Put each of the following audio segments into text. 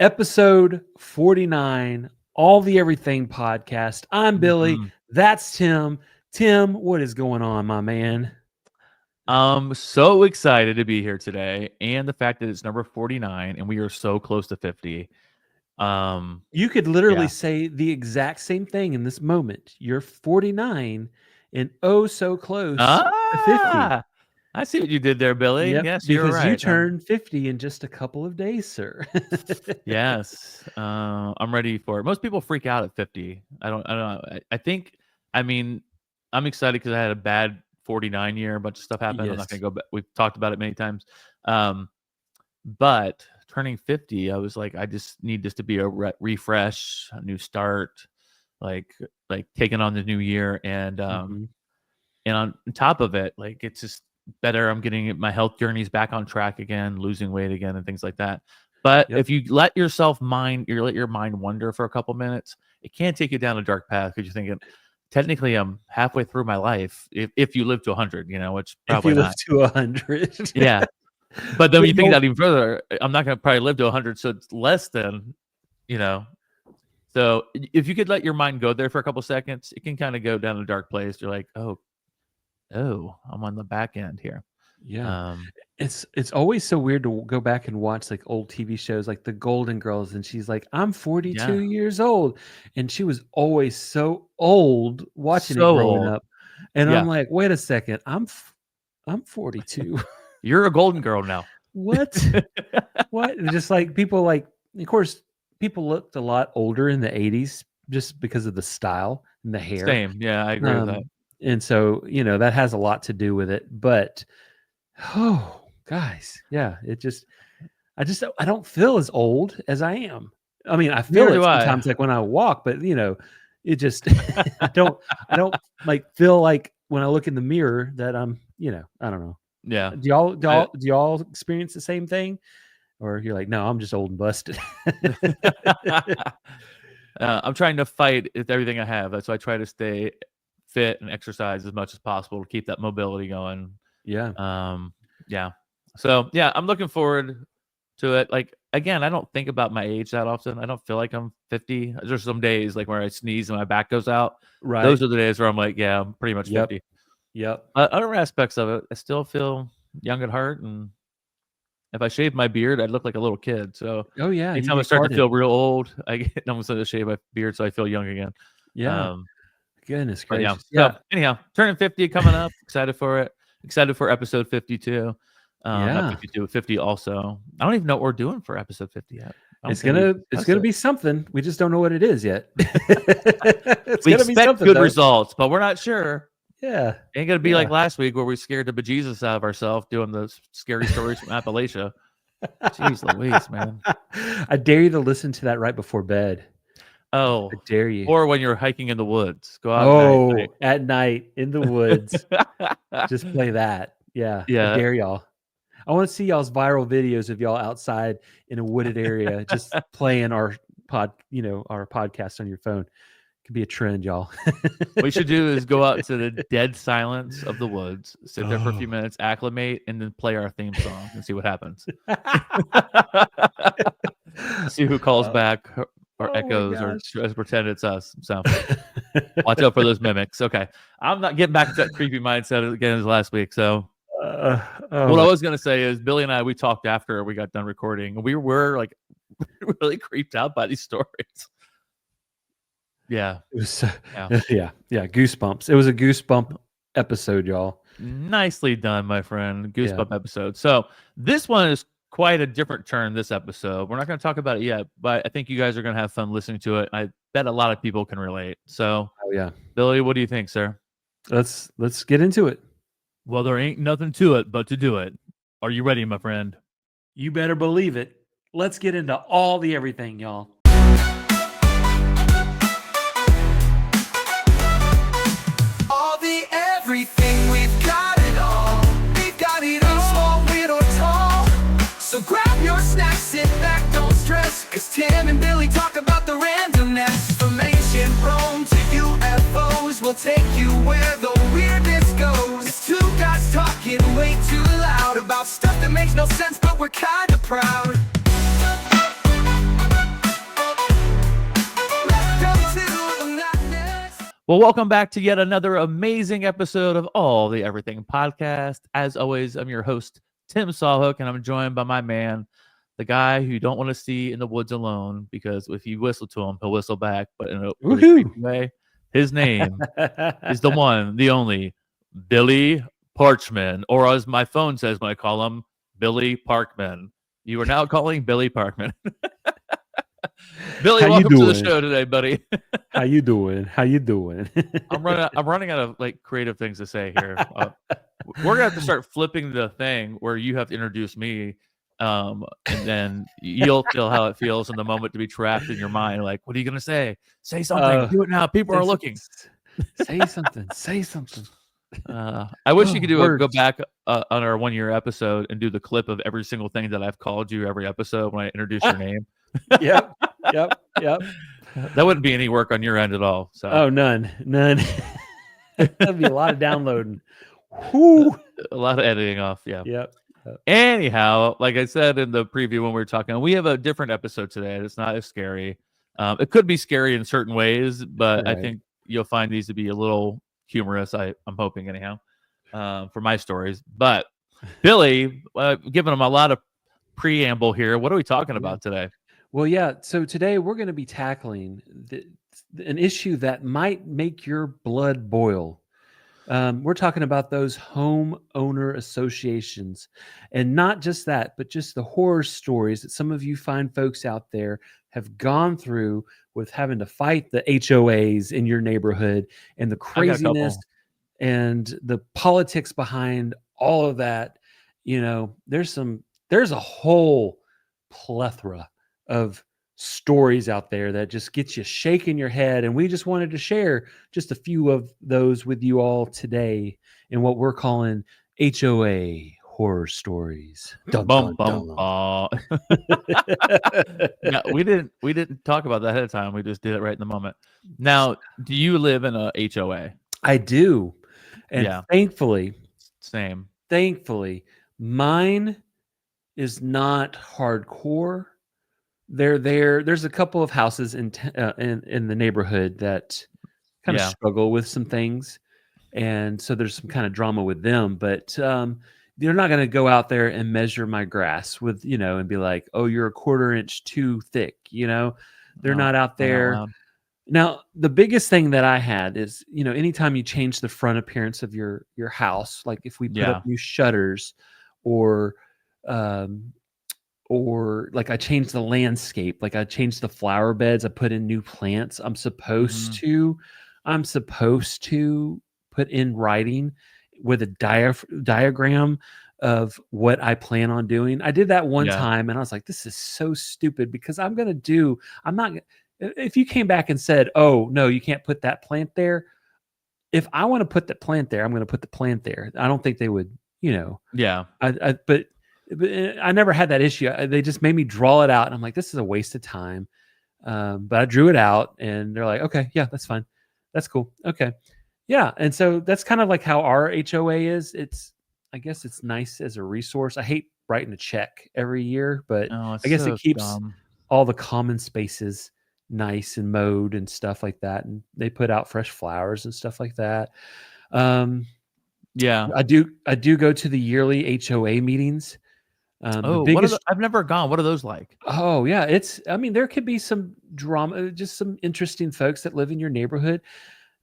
Episode 49, All the Everything podcast. I'm Billy. That's Tim. Tim, what is going on, my man? I'm so excited to be here today, and the fact that it's number 49 and we are so close to 50. You could literally Yeah. say the exact same thing in this moment. You're 49 and oh so close to 50. I see what you did there, Billy. Yep, Yes, you're because you right. turn 50 in just a couple of days, sir. Yes, I'm ready for it. Most people freak out at 50. I don't know. I mean, I'm excited because I had a bad 49 year. A bunch of stuff happened. I'm not Yes. going to go back. We've talked about it many times. But turning 50, I was like, I just need this to be a refresh, a new start, like taking on the new year. And on top of it, like, it's just better. I'm getting my health journeys back on track again, losing weight again, and things like that. But Yep. if you let your mind wander for a couple minutes, it can take you down a dark path because you're thinking, technically, I'm halfway through my life. If you live to 100, which probably if you not. live to 100. Yeah. But then when you think that even further, I'm not going to probably live to 100, so it's less than, So if you could let your mind go there for a couple seconds, it can kind of go down a dark place. You're like, oh, I'm on the back end here. Yeah. It's always so weird to go back and watch like old TV shows like The Golden Girls, and she's like, I'm 42 years old, and she was always so old watching it growing up. And I'm like, wait a second, I'm 42. You're a golden girl now. What? And just like people, like, of course, people looked a lot older in the 80s just because of the style and the hair. Same. Yeah, I agree with that. And so, that has a lot to do with it. But, oh, guys, yeah, I don't feel as old as I am. I mean, I feel it sometimes, like when I walk, but it just, I don't like feel like when I look in the mirror that I'm, I don't know. Yeah. Do y'all experience the same thing? Or you're like, no, I'm just old and busted. I'm trying to fight with everything I have. That's why I try to stay fit and exercise as much as possible to keep that mobility going. Yeah. Yeah. So yeah, I'm looking forward to it. Like, again, I don't think about my age that often. I don't feel like I'm 50. There's some days like where I sneeze and my back goes out. Right. Those are the days where I'm like, yeah, I'm pretty much 50. Yep. Other aspects of it, I still feel young at heart, and if I shaved my beard, I'd look like a little kid. So, anytime I start to feel real old, I almost have to shave my beard so I feel young again. Yeah. Goodness gracious. Yeah. So, anyhow, turning 50 coming up. Excited for it. Excited for episode 52. Not 52, 50 also. I don't even know what we're doing for episode 50 yet. It's gonna be something. We just don't know what it is yet. We expect good results, but we're not sure. Yeah. Ain't gonna be like last week where we scared the bejesus out of ourselves doing the scary stories from Appalachia. Jeez Louise, man. I dare you to listen to that right before bed. Oh, I dare you. Or when you're hiking in the woods. Go out at night in the woods. Just play that. Yeah. I dare y'all. I want to see y'all's viral videos of y'all outside in a wooded area just playing our podcast on your phone. Could be a trend, y'all. What you should do is go out to the dead silence of the woods, sit there for a few minutes, acclimate, and then play our theme song and see what happens. See who calls back or echoes or just pretend it's us. So watch out for those mimics. Okay. I'm not getting back to that creepy mindset again as last week. So what I was going to say is Billy and I, we talked after we got done recording. We were like really creeped out by these stories. Yeah. It was, yeah. Goosebumps. It was a goosebump episode, y'all. Nicely done, my friend. Goosebump episode. So this one is quite a different turn this episode. We're not going to talk about it yet, but I think you guys are going to have fun listening to it. I bet a lot of people can relate. So, Billy, what do you think, sir? Let's get into it. Well, there ain't nothing to it but to do it. Are you ready, my friend? You better believe it. Let's get into all the everything, y'all. Everything, we've got it all. We've got it all. Small, weird, or tall. So grab your snacks, sit back, don't stress. Cause Tim and Billy talk about the randomness. From ancient Rome to UFOs, we'll take you where the weirdness goes. It's two guys talking way too loud about stuff that makes no sense, but we're kinda proud. Well, welcome back to yet another amazing episode of All the Everything Podcast. As always, I'm your host, Tim Sawhook, and I'm joined by my man, the guy who you don't want to see in the woods alone, because if you whistle to him, he'll whistle back, but in a really creepy way. His name is the one, the only, Billy Parchman, or as my phone says when I call him, Billy Parkman. You are now calling Billy Parkman. Billy, welcome to the show today, buddy. How you doing? I'm running out of like creative things to say here. We're gonna have to start flipping the thing where you have to introduce me, and then you'll feel how it feels in the moment to be trapped in your mind. Like, what are you gonna say? Say something. Do it now. People are looking. Say something. Say something. I wish you could go back on our 1-year episode and do the clip of every single thing that I've called you every episode when I introduce your name. Yep. That wouldn't be any work on your end at all. So none. That'd be a lot of downloading. Whoo. A lot of editing off. Yeah. Yep. Anyhow, like I said in the preview when we were talking, we have a different episode today. It's not as scary. It could be scary in certain ways, but I think you'll find these to be a little humorous. I'm hoping anyhow, for my stories. But Billy, giving them a lot of preamble here. What are we talking about today? Well, yeah. So today we're going to be tackling an issue that might make your blood boil. We're talking about those homeowner associations, and not just that, but just the horror stories that some of you fine folks out there have gone through with having to fight the HOAs in your neighborhood and the craziness and the politics behind all of that. You know, there's a whole plethora of stories out there that just gets you shaking your head, and we just wanted to share just a few of those with you all today in what we're calling HOA horror stories. Dun, dun, dun. No, we didn't talk about that ahead of time. We just did it right in the moment. Now, do you live in a HOA? I do, and thankfully, mine is not hardcore. There's a couple of houses in the neighborhood that kind of struggle with some things, and so there's some kind of drama with them. But they're not going to go out there and measure my grass with and be like, "Oh, you're a 1/4 inch too thick." They're not out there. Now, the biggest thing that I had is anytime you change the front appearance of your house, like if we put up new shutters, or like I changed the landscape, like I changed the flower beds, I put in new plants. I'm supposed to put in writing with a diagram of what I plan on doing. I did that one time and I was like, this is so stupid, because if you came back and said, oh no, you can't put that plant there. If I want to put the plant there, I'm going to put the plant there. I don't think they would, but I never had that issue. They just made me draw it out, and I'm like, this is a waste of time. But I drew it out, and they're like, okay, yeah, that's fine. That's cool. Okay. Yeah. And so that's kind of like how our HOA is. I guess it's nice as a resource. I hate writing a check every year, but I guess it keeps all the common spaces nice and mowed and stuff like that. And they put out fresh flowers and stuff like that. I do go to the yearly HOA meetings. I've never gone. What are those like? Oh yeah. There could be some drama, just some interesting folks that live in your neighborhood.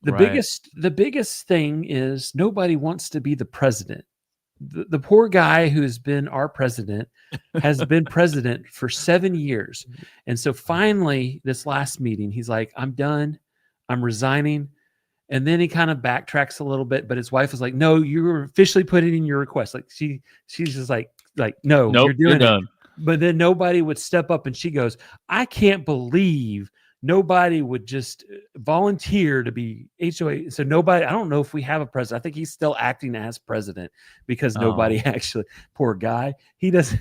The biggest thing is nobody wants to be the president. The poor guy who's been our president has been president for 7 years. And so finally this last meeting, he's like, I'm done. I'm resigning. And then he kind of backtracks a little bit, but his wife was like, no, you're officially putting in your request. Like she's just like, no, nope, you're doing it. Done. But then nobody would step up, and she goes, I can't believe nobody would just volunteer to be HOA. So nobody, I don't know if we have a president. I think he's still acting as president because nobody actually, poor guy, he doesn't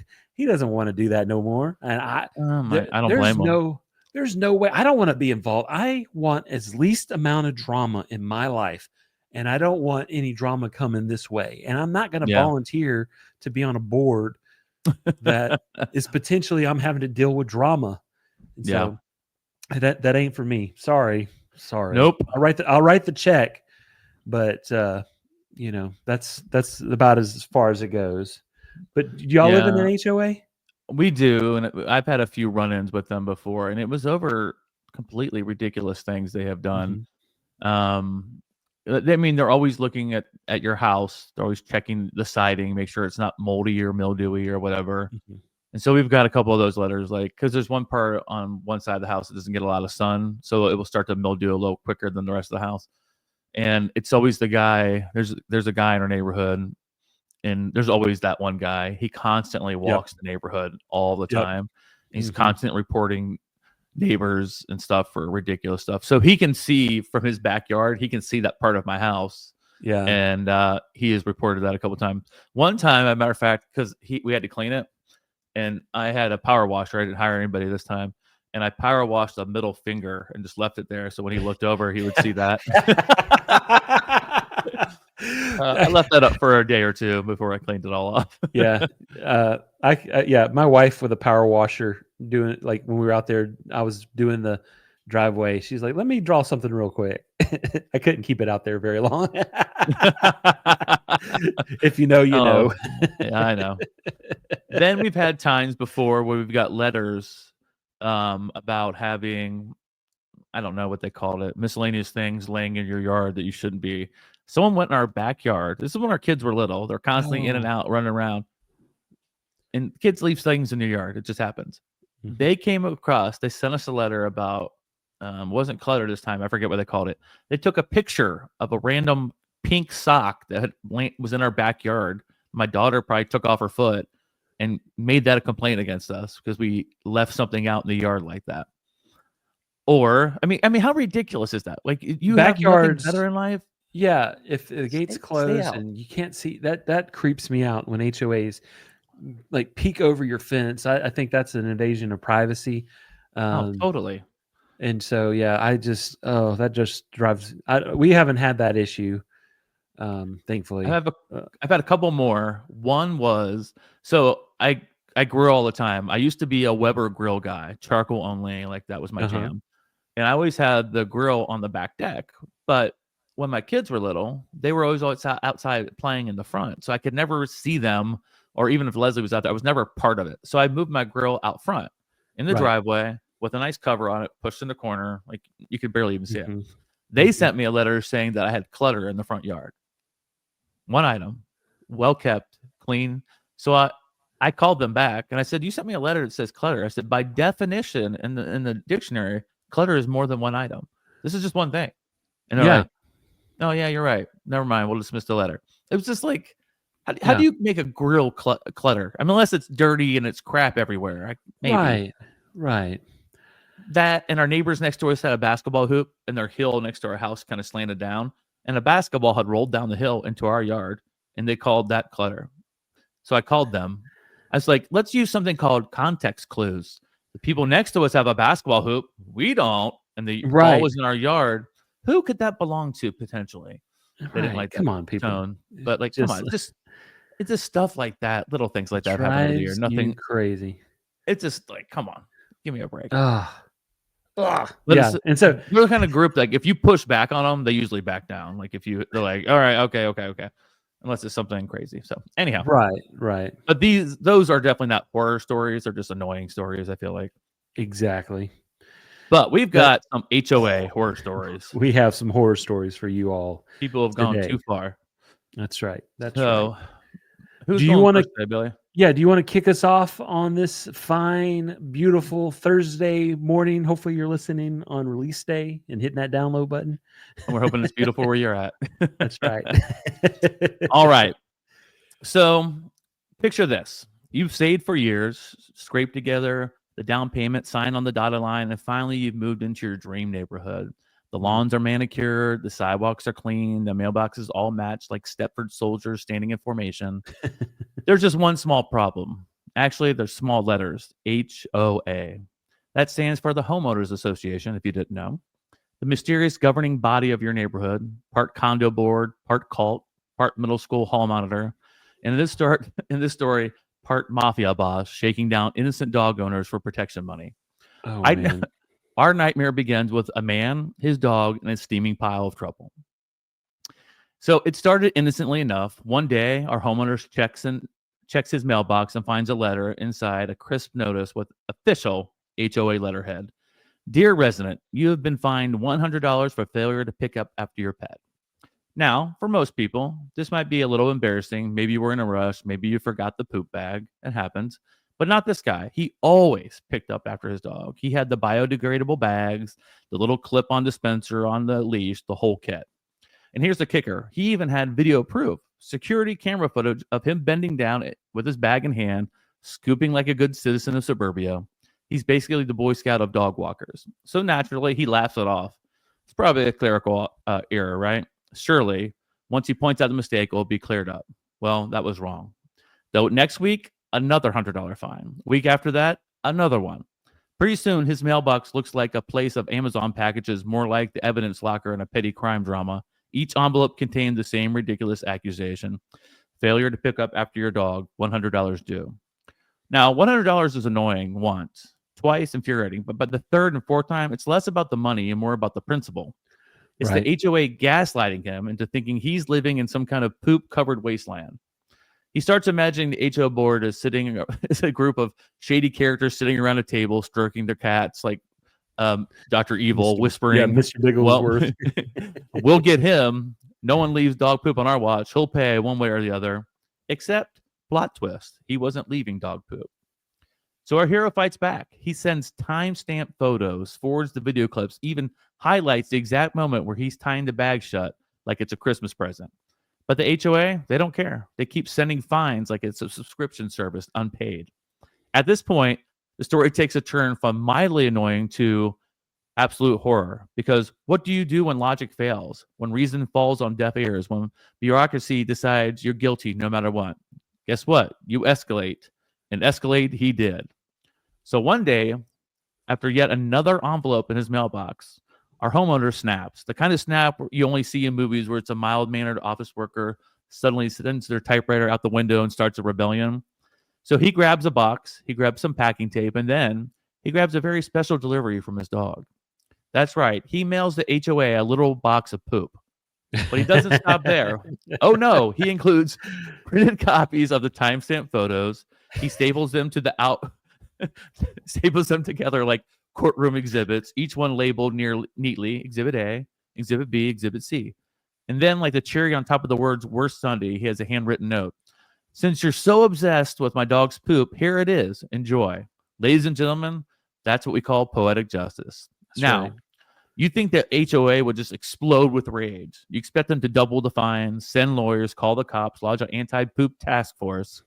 want to do that no more. And I don't blame him. There's no way. I don't want to be involved. I want as least amount of drama in my life, and I don't want any drama coming this way. And I'm not going to volunteer to be on a board that is potentially I'm having to deal with drama. And so that ain't for me. Sorry. Sorry. Nope. I'll write the check, but that's about as far as it goes. But do y'all live in an HOA? We do, and I've had a few run-ins with them before, and it was over completely ridiculous things they have done. I mean, they're always looking at your house. They're always checking the siding, make sure it's not moldy or mildewy or whatever. And so we've got a couple of those letters, like, because there's one part on one side of the house that doesn't get a lot of sun, so it will start to mildew a little quicker than the rest of the house. And it's always the guy. There's a guy in our neighborhood, and there's always that one guy. He constantly walks the neighborhood all the time. He's constantly reporting neighbors and stuff for ridiculous stuff. So he can see from his backyard, he can see that part of my house. Yeah. And he has reported that a couple of times. One time, as a matter of fact, because we had to clean it, and I had a power washer. I didn't hire anybody this time. And I power washed a middle finger and just left it there. So when he looked over, he would see that. I left that up for a day or two before I cleaned it all off. My wife with a power washer doing, like, when we were out there, I was doing the driveway. She's like, let me draw something real quick. I couldn't keep it out there very long. If you know, you know. Yeah, I know. Then we've had times before where we've got letters about having, I don't know what they called it, miscellaneous things laying in your yard that you shouldn't be. Someone went in our backyard. This is when our kids were little. They're constantly in and out, running around. And kids leave things in your yard. It just happens. They came across, they sent us a letter about, wasn't clutter this time. I forget what they called it. They took a picture of a random pink sock that was in our backyard. My daughter probably took off her foot and made that a complaint against us because we left something out in the yard like that. Or, I mean, how ridiculous is that? Like, you backyards have nothing better in life. Yeah, if the gates close and you can't see, that creeps me out when HOAs like peek over your fence. I think that's an invasion of privacy. Totally. And so, that just drives. We haven't had that issue, thankfully. I've had a couple more. One was, so I grill all the time. I used to be a Weber grill guy, charcoal only, like that was my jam. And I always had the grill on the back deck. But when my kids were little, they were always outside playing in the front. So I could never see them, or even if Leslie was out there, I was never part of it. So I moved my grill out front in the driveway with a nice cover on it, pushed in the corner. Like, you could barely even see it. They sent me a letter saying that I had clutter in the front yard. One item, well kept, clean. So I called them back and I said, you sent me a letter that says clutter. I said, by definition in the dictionary, clutter is more than one item. This is just one thing. And they're like, oh yeah, you're right. Never mind. We'll dismiss the letter. It was just like, how do you make a grill clutter? I mean, unless it's dirty and it's crap everywhere. Maybe. Right. That, and our neighbors next door had a basketball hoop, and their hill next to our house kind of slanted down, and a basketball had rolled down the hill into our yard, and they called that clutter. So I called them. I was like, let's use something called context clues. The people next to us have a basketball hoop. We don't. And the ball was in our yard. Who could that belong to potentially? They didn't like come on, people. Tone. But like, come on, it's just stuff like that, little things like that happen over the year. Nothing crazy. It's just like, come on, give me a break. And so we're the kind of group, like, if you push back on them, they usually back down. Like, they're like, all right, okay, unless it's something crazy. So anyhow, right. But those are definitely not horror stories; they're just annoying stories, I feel like. Exactly. But we've got some HOA horror stories. We have some horror stories for you all. People have gone too far. That's right. So, who's do you want to, Billy? Yeah, do you want to kick us off on this fine, beautiful Thursday morning? Hopefully you're listening on release day and hitting that download button. And we're hoping it's beautiful where you're at. That's right. All right. So picture this. You've saved for years, scraped together the down payment, signed on the dotted line, and finally you've moved into your dream neighborhood. The lawns are manicured, the sidewalks are clean, the mailboxes all matched like Stepford soldiers standing in formation. There's just one small problem. Actually, there's small letters, HOA. That stands for the Homeowners Association, if you didn't know. The mysterious governing body of your neighborhood, part condo board, part cult, part middle school hall monitor. And in this story, part mafia boss shaking down innocent dog owners for protection money. Man. Our nightmare begins with a man, his dog, and a steaming pile of trouble. So it started innocently enough. One day, our homeowner checks his mailbox and finds a letter inside, a crisp notice with official HOA letterhead. Dear resident, you have been fined $100 for failure to pick up after your pet. Now, for most people, this might be a little embarrassing. Maybe you were in a rush. Maybe you forgot the poop bag. It happens. But not this guy. He always picked up after his dog. He had the biodegradable bags, the little clip-on dispenser on the leash, the whole kit. And here's the kicker. He even had video proof, security camera footage of him bending down with his bag in hand, scooping like a good citizen of suburbia. He's basically the Boy Scout of dog walkers. So naturally, he laughs it off. It's probably a clerical error, right? Surely, once he points out the mistake, it will be cleared up. Well, that was wrong. Though next week, another $100 fine. Week after that, another one. Pretty soon, his mailbox looks like a place of Amazon packages, more like the evidence locker in a petty crime drama. Each envelope contained the same ridiculous accusation. Failure to pick up after your dog, $100 due. Now, $100 is annoying once, twice infuriating, but the third and fourth time, it's less about the money and more about the principle. It's right. The HOA gaslighting him into thinking he's living in some kind of poop-covered wasteland. He starts imagining the HO board as sitting as a group of shady characters sitting around a table, stroking their cats like Dr. Evil, whispering, yeah, Mr. Bigglesworth. We'll get him. No one leaves dog poop on our watch. He'll pay one way or the other. Except, plot twist, he wasn't leaving dog poop. So our hero fights back. He sends timestamp photos, forwards the video clips, even highlights the exact moment where he's tying the bag shut like it's a Christmas present. But the HOA, they don't care. They keep sending fines like it's a subscription service, unpaid. At this point, the story takes a turn from mildly annoying to absolute horror. Because what do you do when logic fails? When reason falls on deaf ears? When bureaucracy decides you're guilty no matter what? Guess what? You escalate. And escalate he did. So one day, after yet another envelope in his mailbox, our homeowner snaps. The kind of snap you only see in movies where it's a mild-mannered office worker suddenly sends their typewriter out the window and starts a rebellion. So he grabs a box, he grabs some packing tape, and then he grabs a very special delivery from his dog. That's right. He mails the HOA a little box of poop. But he doesn't stop there. Oh, no. He includes printed copies of the timestamp photos. He staples them to staples them together like courtroom exhibits, each one labeled neatly, Exhibit A, Exhibit B, Exhibit C. And then, like the cherry on top of the words, Worst Sunday, he has a handwritten note. Since you're so obsessed with my dog's poop, here it is. Enjoy. Ladies and gentlemen, that's what we call poetic justice. That's now, right. You think that HOA would just explode with rage. You expect them to double the fines, send lawyers, call the cops, lodge an anti-poop task force.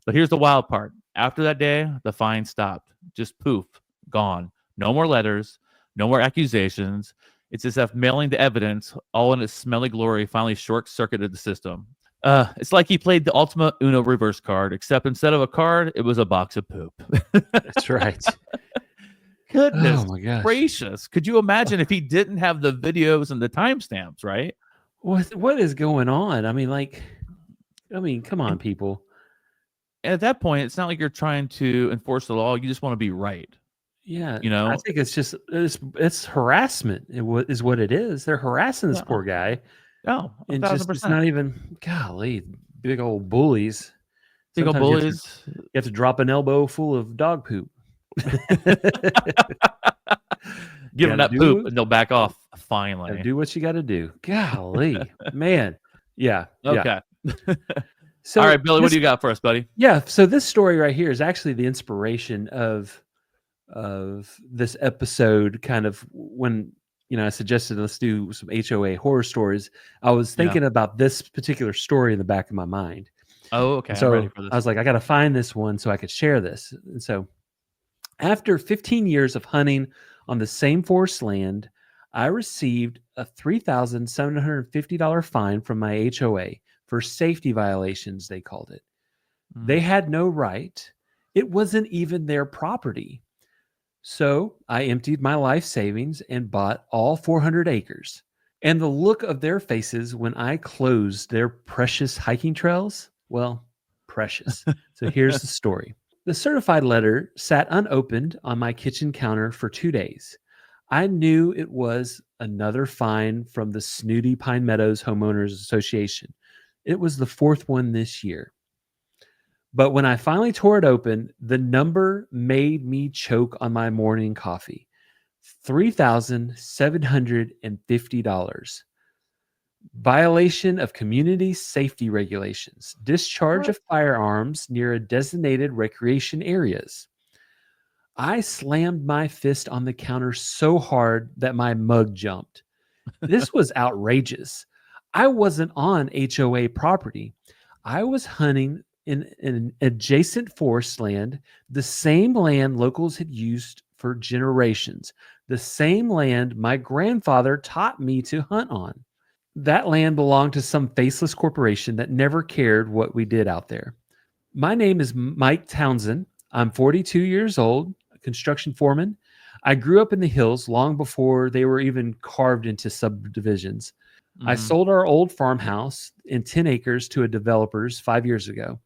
But here's the wild part. After that day, the fine stopped. Just poof, gone. No more letters, no more accusations. It's as if mailing the evidence, all in its smelly glory, finally short-circuited the system. It's like he played the ultimate Uno reverse card, except instead of a card, it was a box of poop. That's right. Goodness gracious. Could you imagine if he didn't have the videos and the timestamps, right? What is going on? I mean, come on, people. At that point, it's not like you're trying to enforce the law. You just want to be right. Yeah. You know, I think it's harassment is what it is. They're harassing this poor guy. Oh, and just, it's not even, golly, big old bullies. Big old bullies. You have to drop an elbow full of dog poop. Give them that poop and they'll back off finally. Do what you got to do. Golly, man. Yeah. Okay. Yeah. So, all right, Billy, what do you got for us, buddy? Yeah. So this story right here is actually the inspiration of this episode. Kind of when I suggested let's do some HOA horror stories. I was thinking about this particular story in the back of my mind. Oh, okay. So I'm ready for this. I was like, I got to find this one so I could share this. And so, after 15 years of hunting on the same forest land, I received a $3,750 fine from my HOA for safety violations, they called it. They had no right. It wasn't even their property. So I emptied my life savings and bought all 400 acres. And the look of their faces when I closed their precious hiking trails, well, precious. So here's the story. The certified letter sat unopened on my kitchen counter for 2 days. I knew it was another fine from the snooty Pine Meadows Homeowners Association. It was the fourth one this year. But when I finally tore it open, the number made me choke on my morning coffee. $3,750. Violation of community safety regulations. Discharge of firearms near a designated recreation areas. I slammed my fist on the counter so hard that my mug jumped. This was outrageous. I wasn't on HOA property. I was hunting in an adjacent forest land, the same land locals had used for generations, the same land my grandfather taught me to hunt on. That land belonged to some faceless corporation that never cared what we did out there. My name is Mike Townsend. I'm 42 years old, a construction foreman. I grew up in the hills long before they were even carved into subdivisions. I sold our old farmhouse in 10 acres to a developer's 5 years ago.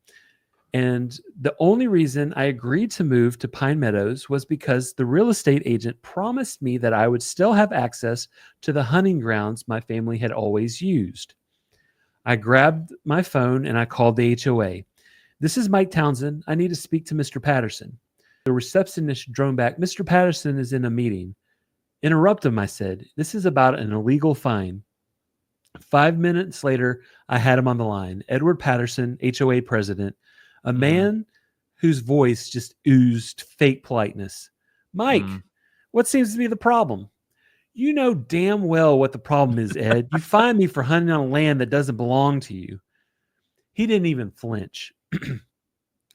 And the only reason I agreed to move to Pine Meadows was because the real estate agent promised me that I would still have access to the hunting grounds my family had always used. I grabbed my phone and I called the HOA. This is Mike Townsend. I need to speak to Mr. Patterson. The receptionist droned back, Mr. Patterson is in a meeting. Interrupt him, I said. This is about an illegal fine. 5 minutes later, I had him on the line. Edward Patterson, HOA president, a man whose voice just oozed fake politeness. Mike, what seems to be the problem? You know damn well what the problem is, Ed. You find me for hunting on land that doesn't belong to you. He didn't even flinch.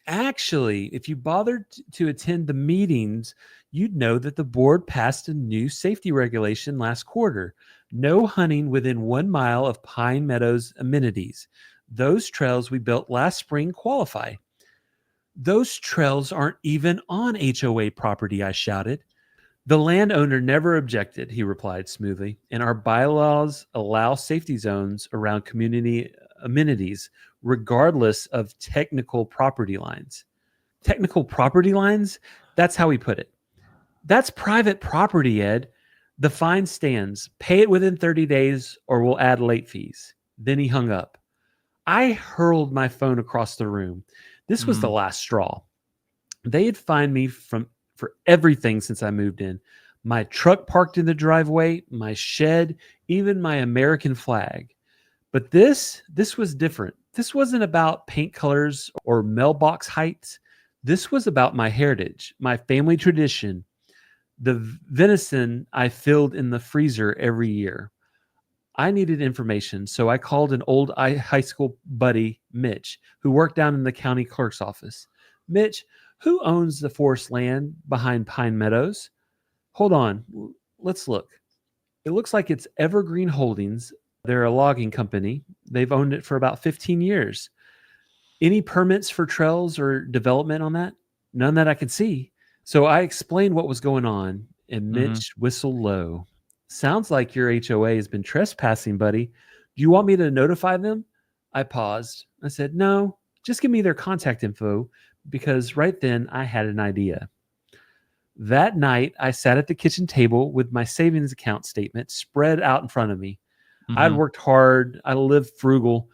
Actually, if you bothered to attend the meetings, you'd know that the board passed a new safety regulation last quarter. No hunting within 1 mile of Pine Meadows amenities. Those trails we built last spring qualify. Those trails aren't even on HOA property, I shouted. The landowner never objected, he replied smoothly, and our bylaws allow safety zones around community amenities, regardless of technical property lines. Technical property lines? That's how he put it. That's private property, Ed. The fine stands. Pay it within 30 days or we'll add late fees. Then he hung up. I hurled my phone across the room. This was the last straw. They had fined me for everything since I moved in. My truck parked in the driveway, my shed, even my American flag. But this was different. This wasn't about paint colors or mailbox heights. This was about my heritage, my family tradition, the venison I filled in the freezer every year. I needed information, so I called an old high school buddy, Mitch, who worked down in the county clerk's office. Mitch, who owns the forest land behind Pine Meadows? Hold on, let's look. It looks like it's Evergreen Holdings. They're a logging company. They've owned it for about 15 years. Any permits for trails or development on that? None that I could see. So I explained what was going on, and Mitch whistled low. Sounds like your HOA has been trespassing, buddy. Do you want me to notify them? I paused. I said, no, just give me their contact info, because right then I had an idea. That night, I sat at the kitchen table with my savings account statement spread out in front of me. I'd worked hard. I lived frugal.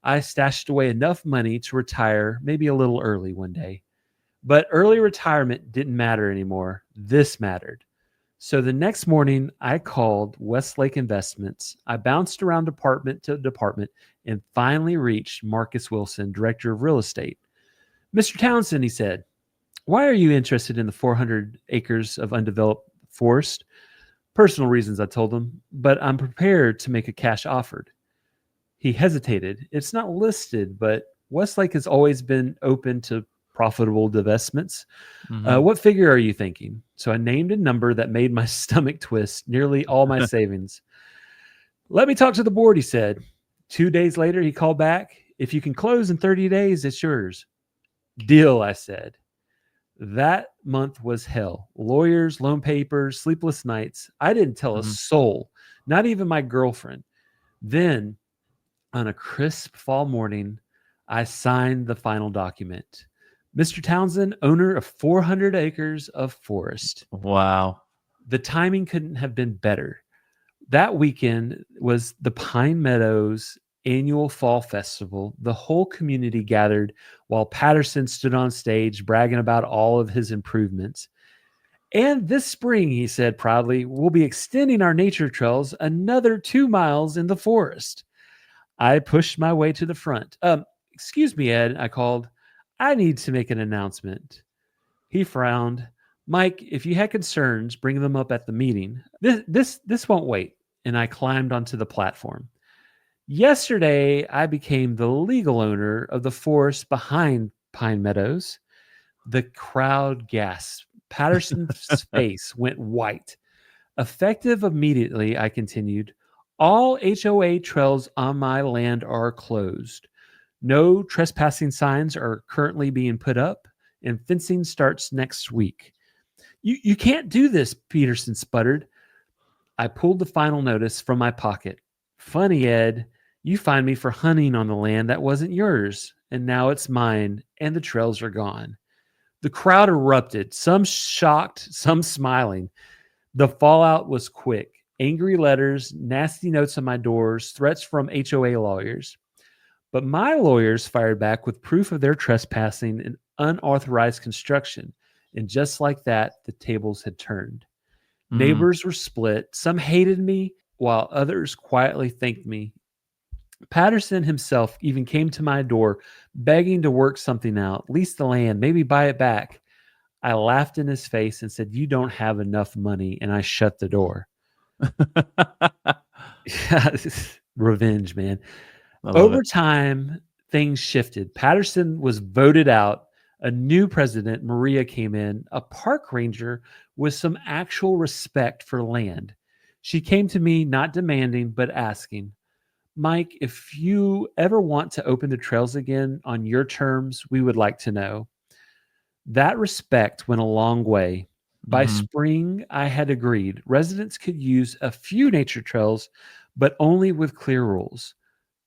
I stashed away enough money to retire, maybe a little early one day. But early retirement didn't matter anymore. This mattered. So the next morning, I called Westlake Investments. I bounced around department to department and finally reached Marcus Wilson, Director of Real Estate. Mr. Townsend, he said, why are you interested in the 400 acres of undeveloped forest? Personal reasons, I told him, but I'm prepared to make a cash offer. He hesitated. It's not listed, but Westlake has always been open to profitable divestments. What figure are you thinking? So I named a number that made my stomach twist, nearly all my savings. Let me talk to the board, he said. 2 days later, he called back. If you can close in 30 days, it's yours. Deal, I said. That month was hell. Lawyers, loan papers, sleepless nights. I didn't tell a soul, not even my girlfriend. Then, on a crisp fall morning, I signed the final document. Mr. Townsend, owner of 400 acres of forest. Wow. The timing couldn't have been better. That weekend was the Pine Meadows annual fall festival. The whole community gathered while Patterson stood on stage bragging about all of his improvements. And this spring, he said proudly, we'll be extending our nature trails another 2 miles in the forest. I pushed my way to the front. Excuse me, Ed, I called. I need to make an announcement. He frowned. Mike, if you had concerns, bring them up at the meeting. This won't wait. And I climbed onto the platform. Yesterday, I became the legal owner of the forest behind Pine Meadows. The crowd gasped. Patterson's face went white. Effective immediately, I continued, all HOA trails on my land are closed. No trespassing signs are currently being put up, and fencing starts next week. You can't do this, Peterson sputtered. I pulled the final notice from my pocket. Funny, Ed, you fined me for hunting on the land that wasn't yours, and now it's mine, and the trails are gone. The crowd erupted, some shocked, some smiling. The fallout was quick. Angry letters, nasty notes on my doors, threats from HOA lawyers. But my lawyers fired back with proof of their trespassing and unauthorized construction. And just like that, the tables had turned. Neighbors were split. Some hated me, while others quietly thanked me. Patterson himself even came to my door, begging to work something out, lease the land, maybe buy it back. I laughed in his face and said, you don't have enough money, and I shut the door. Revenge, man. Over time, things shifted. Patterson was voted out. A new president, Maria, came in, a park ranger with some actual respect for land. She came to me not demanding, but asking, Mike, if you ever want to open the trails again on your terms, we would like to know. That respect went a long way. By spring, I had agreed residents could use a few nature trails, but only with clear rules.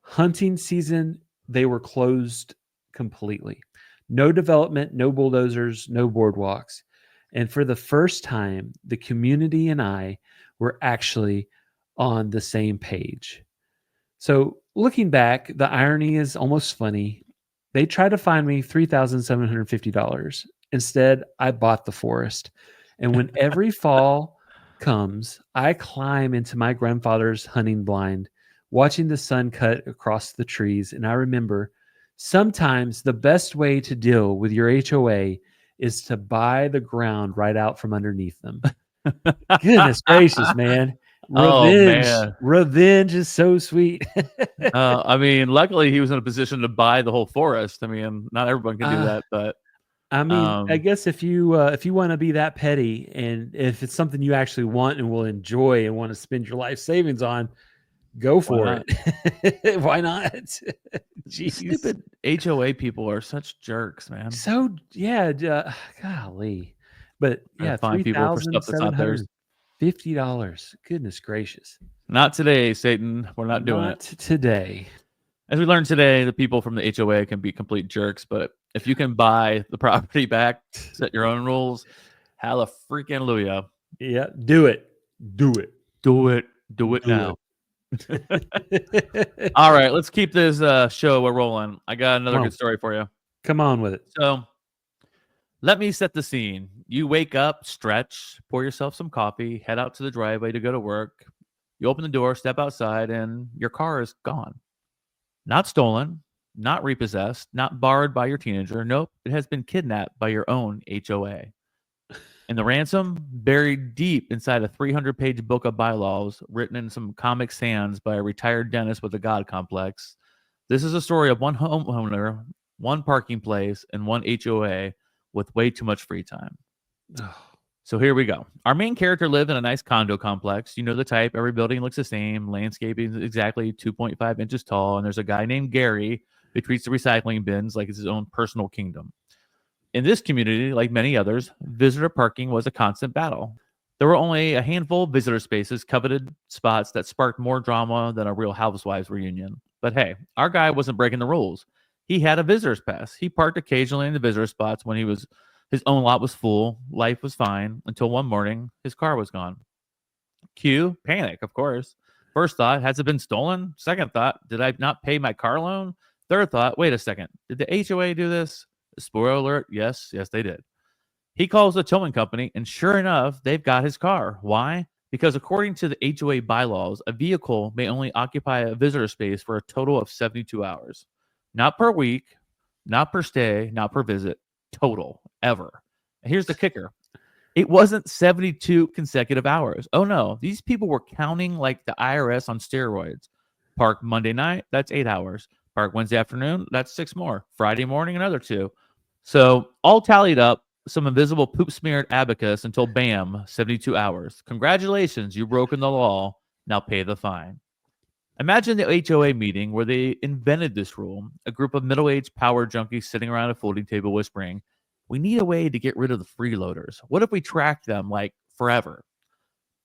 Hunting season, they were closed completely. No development, no bulldozers, no boardwalks. And for the first time, the community and I were actually on the same page. So looking back, the irony is almost funny. They tried to fine me $3,750. Instead, I bought the forest. And when every fall comes, I climb into my grandfather's hunting blind, watching the sun cut across the trees. And I remember sometimes the best way to deal with your HOA is to buy the ground right out from underneath them. Goodness gracious, man. Revenge. Oh, man. Revenge is so sweet. I mean, luckily he was in a position to buy the whole forest. I mean, not everyone can do that, but I mean, I guess if you want to be that petty, and if it's something you actually want and will enjoy and want to spend your life savings on, go for it. Why not? Stupid HOA people are such jerks, man. So yeah, golly. But yeah, $3,750. Goodness gracious. Not today, Satan. We're not doing it. Not today. As we learned today, the people from the HOA can be complete jerks, but if you can buy the property back, set your own rules, hallelujah. Yeah, do it. Do it. Do it. Do it now. All right, let's keep this show rolling. I got another good story for you. Come on with it. So let me set the scene. You wake up, stretch, pour yourself some coffee, head out to the driveway to go to work. You open the door, step outside, and your car is gone. Not stolen, not repossessed, not borrowed by your teenager. Nope, it has been kidnapped by your own HOA. And the ransom buried deep inside a 300-page book of bylaws written in some Comic Sans by a retired dentist with a God complex. This is a story of one homeowner, one parking place, and one HOA with way too much free time. So here we go. Our main character lived in a nice condo complex. You know the type. Every building looks the same. Landscaping is exactly 2.5 inches tall. And there's a guy named Gary who treats the recycling bins like it's his own personal kingdom. In this community, like many others, visitor parking was a constant battle. There were only a handful of visitor spaces, coveted spots that sparked more drama than a Real Housewives reunion. But hey, our guy wasn't breaking the rules. He had a visitor's pass. He parked occasionally in the visitor spots when he was His own lot was full. Life was fine until one morning his car was gone. Cue panic, of course. First thought, has it been stolen? Second thought, did I not pay my car loan? Third thought, wait a second, did the HOA do this? Spoiler alert, yes, they did. He calls the towing company, and sure enough, they've got his car. Why? Because according to the HOA bylaws, a vehicle may only occupy a visitor space for a total of 72 hours. Not per week, not per stay, not per visit, total, ever. And here's the kicker. It wasn't 72 consecutive hours. Oh no, these people were counting like the IRS on steroids. Park Monday night, that's 8 hours. Park Wednesday afternoon, that's 6 more. Friday morning, another 2. So all tallied up, some invisible poop smeared abacus until bam, 72 hours. Congratulations, you've broken the law. Now pay the fine. Imagine the HOA meeting where they invented this rule. A group of middle-aged power junkies sitting around a folding table whispering, we need a way to get rid of the freeloaders. What if we track them like forever?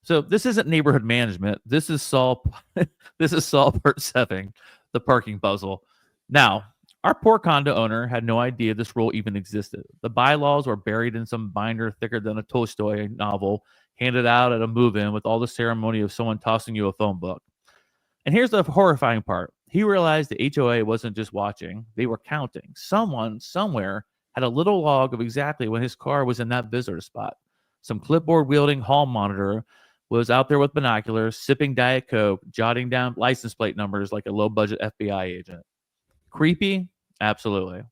So this isn't neighborhood management. This is Saul part 7, the parking puzzle. Now, our poor condo owner had no idea this rule even existed. The bylaws were buried in some binder thicker than a Tolstoy novel, handed out at a move-in with all the ceremony of someone tossing you a phone book. And here's the horrifying part. He realized the HOA wasn't just watching. They were counting. Someone, somewhere, had a little log of exactly when his car was in that visitor spot. Some clipboard-wielding hall monitor was out there with binoculars, sipping Diet Coke, jotting down license plate numbers like a low-budget FBI agent. Creepy? Absolutely.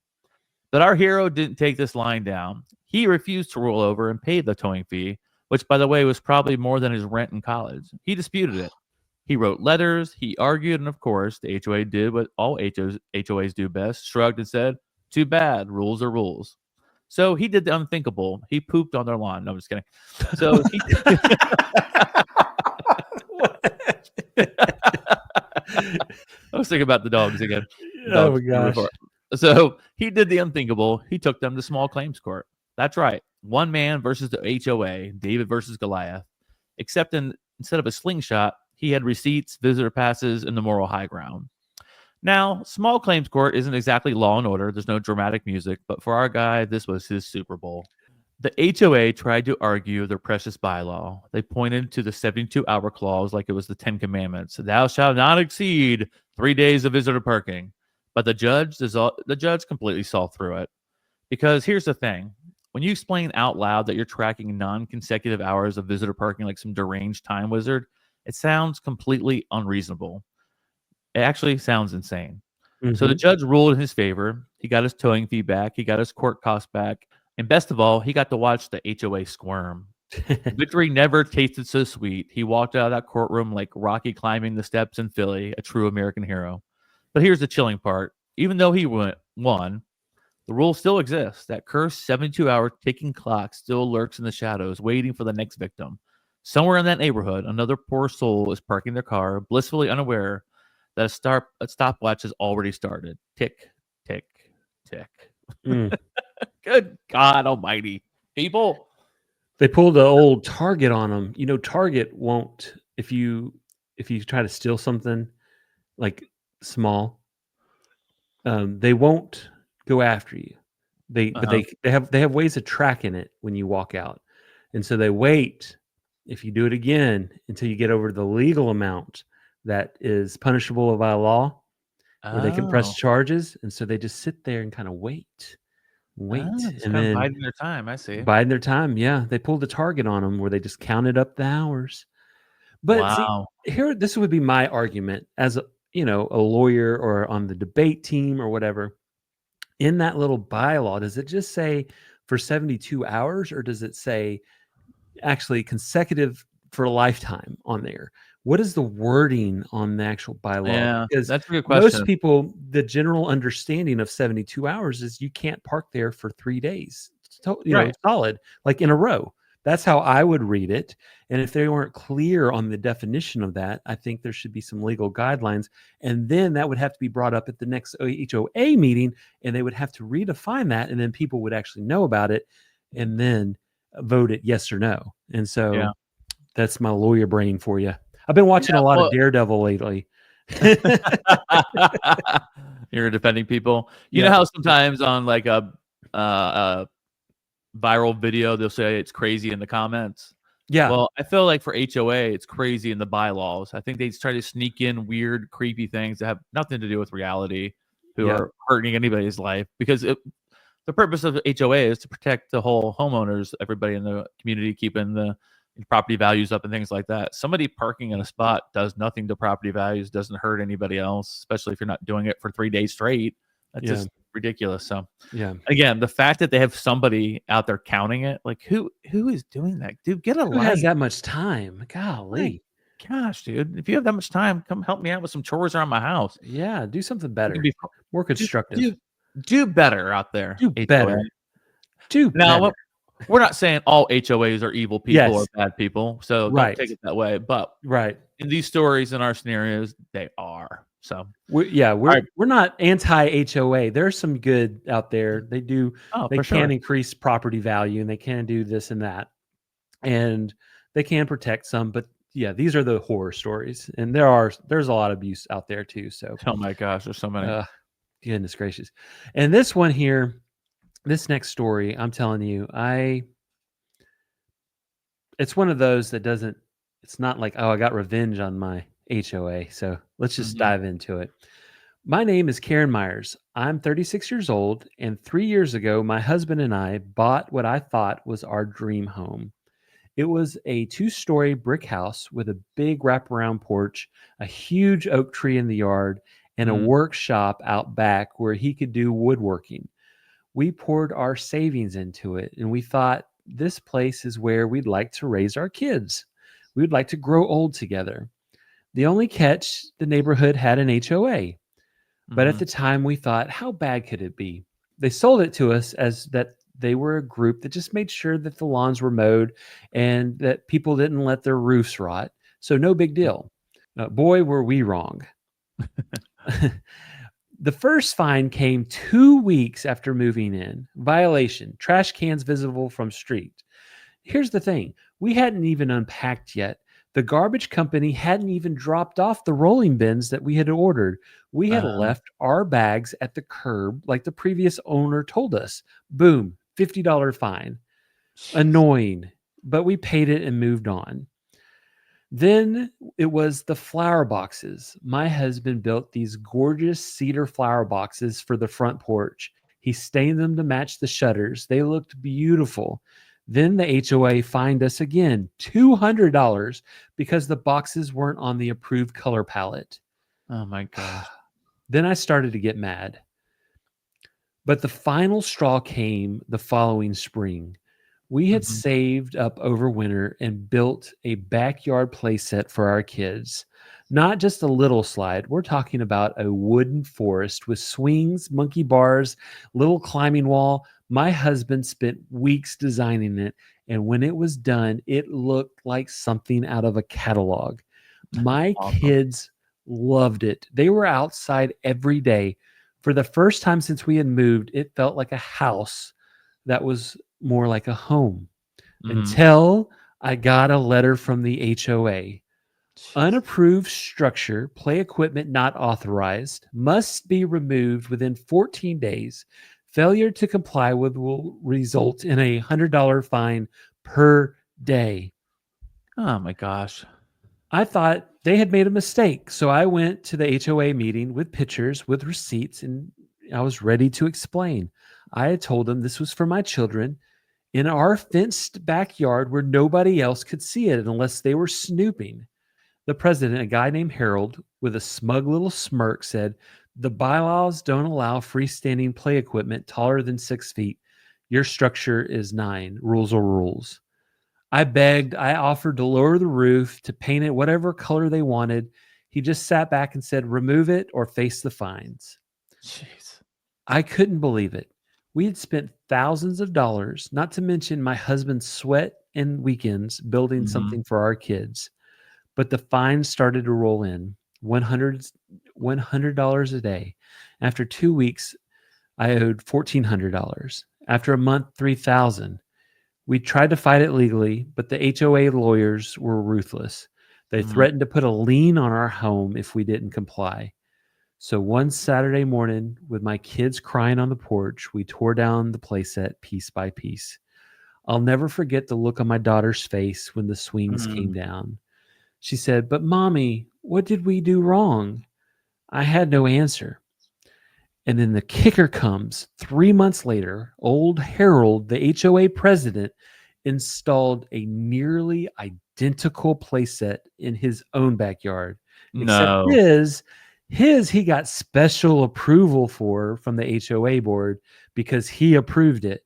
But our hero didn't take this lying down. He refused to roll over and pay the towing fee, which, by the way, was probably more than his rent in college. He disputed it. He wrote letters, he argued, and of course, the HOA did what all HOAs do best, shrugged and said, too bad, rules are rules. So he did the unthinkable. He pooped on their lawn. No, I'm just kidding. So he... I was thinking about the dogs again. Oh my gosh. So he did the unthinkable. He took them to small claims court. That's right. One man versus the HOA, David versus Goliath. Except instead of a slingshot, he had receipts, visitor passes, and the moral high ground. Now, small claims court isn't exactly Law and Order. There's no dramatic music, but for our guy, this was his Super Bowl. The HOA tried to argue their precious bylaw. They pointed to the 72-hour clause like it was the 10 Commandments. Thou shalt not exceed 3 days of visitor parking. But the judge completely saw through it. Because here's the thing. When you explain out loud that you're tracking non-consecutive hours of visitor parking like some deranged time wizard, it sounds completely unreasonable. It actually sounds insane. Mm-hmm. So the judge ruled in his favor. He got his towing fee back. He got his court costs back. And best of all, he got to watch the HOA squirm. Victory never tasted so sweet. He walked out of that courtroom like Rocky climbing the steps in Philly, a true American hero. But here's the chilling part. Even though he won, the rule still exists. That cursed 72-hour ticking clock still lurks in the shadows, waiting for the next victim. Somewhere in that neighborhood, another poor soul is parking their car, blissfully unaware that a stopwatch has already started. Tick, tick, tick. Good God almighty. People. They pulled the old Target on them. You know, Target won't, if you try to steal something like small, they won't go after you. But they have ways of tracking it when you walk out. And so they wait, if you do it again, until you get over the legal amount that is punishable by law, where they can press charges. And so they just sit there and kind of wait. And then biding their time. I see. Biding their time. Yeah. They pulled the Target on them where they just counted up the hours. But see, here, this would be my argument as a lawyer or on the debate team or whatever. In that little bylaw, does it just say for 72 hours or does it say actually consecutive for a lifetime on there? What is the wording on the actual bylaw? Yeah, because that's a good question. Most people, the general understanding of 72 hours is you can't park there for 3 days, solid, like in a row. That's how I would read it. And if they weren't clear on the definition of that, I think there should be some legal guidelines. And then that would have to be brought up at the next HOA meeting, and they would have to redefine that. And then people would actually know about it and then vote it yes or no. And so that's my lawyer brain for you. I've been watching a lot of Daredevil lately. You're defending people. You know how sometimes on like a viral video, they'll say it's crazy in the comments. Yeah. Well, I feel like for HOA, it's crazy in the bylaws. I think they try to sneak in weird, creepy things that have nothing to do with reality, who are hurting anybody's life. Because the purpose of HOA is to protect the whole homeowners, everybody in the community, keeping the property values up and things like that. Somebody parking in a spot does nothing to property values, doesn't hurt anybody else, especially if you're not doing it for 3 days straight. That's just ridiculous. So again, the fact that they have somebody out there counting it, like who is doing that? Dude, get a light. Who has that much time? Golly. Gosh, dude, if you have that much time, come help me out with some chores around my house. Yeah, do something better. More constructive. Do better out there. Do better. Do now, better. We're not saying all HOAs are evil people or bad people, so don't take it that way. But in these stories, in our scenarios, they are. So we're not anti HOA. There's some good out there. They do. They can increase property value, and they can do this and that, and they can protect some. But yeah, these are the horror stories, and there's a lot of abuse out there too. So oh my gosh, there's so many. Goodness gracious. And this one here, this next story, I'm telling you, it's one of those that doesn't, it's not like, oh, I got revenge on my HOA. So let's just dive into it. My name is Karen Myers. I'm 36 years old, and 3 years ago, my husband and I bought what I thought was our dream home. It was a 2-story brick house with a big wraparound porch, a huge oak tree in the yard, and a workshop out back where he could do woodworking. We poured our savings into it, and we thought this place is where we'd like to raise our kids. We'd like to grow old together. The only catch, the neighborhood had an HOA. But at the time, we thought, how bad could it be? They sold it to us as that they were a group that just made sure that the lawns were mowed and that people didn't let their roofs rot. So no big deal. Boy, were we wrong. The first fine came 2 weeks after moving in. Violation, trash cans visible from street. Here's the thing. We hadn't even unpacked yet. The garbage company hadn't even dropped off the rolling bins that we had ordered. We had left our bags at the curb like the previous owner told us. Boom, $50 fine. Annoying, but we paid it and moved on. Then it was the flower boxes. My husband built these gorgeous cedar flower boxes for the front porch. He stained them to match the shutters. They looked beautiful. Then the HOA fined us again, $200, because the boxes weren't on the approved color palette. Oh my gosh. Then I started to get mad. But the final straw came the following spring. We had saved up over winter and built a backyard playset for our kids. Not just a little slide. We're talking about a wooden forest with swings, monkey bars, little climbing wall. My husband spent weeks designing it, and when it was done, it looked like something out of a catalog. My kids loved it. They were outside every day. For the first time since we had moved, it felt like a house that was more like a home. Until I got a letter from the HOA. Unapproved structure, play equipment not authorized, must be removed within 14 days. Failure to comply with will result in a $100 fine per day. Oh my gosh. I thought they had made a mistake. So I went to the HOA meeting with pictures, with receipts, and I was ready to explain. I had told them this was for my children in our fenced backyard where nobody else could see it unless they were snooping. The president, a guy named Harold, with a smug little smirk, said, "The bylaws don't allow freestanding play equipment taller than 6 feet. Your structure is 9. Rules are rules." I begged. I offered to lower the roof, to paint it whatever color they wanted. He just sat back and said, "Remove it or face the fines." Jeez. I couldn't believe it. We had spent thousands of dollars, not to mention my husband's sweat and weekends, building something for our kids. But the fines started to roll in, $100 a day. After 2 weeks, I owed $1,400. After a month, $3,000. We tried to fight it legally, but the HOA lawyers were ruthless. They threatened to put a lien on our home if we didn't comply. So one Saturday morning, with my kids crying on the porch, we tore down the playset piece by piece. I'll never forget the look on my daughter's face when the swings came down. She said, "But Mommy, what did we do wrong?" I had no answer. And then the kicker comes. 3 months later, old Harold, the HOA president, installed a nearly identical playset in his own backyard. Except No. his he got special approval for from the HOA board because he approved it.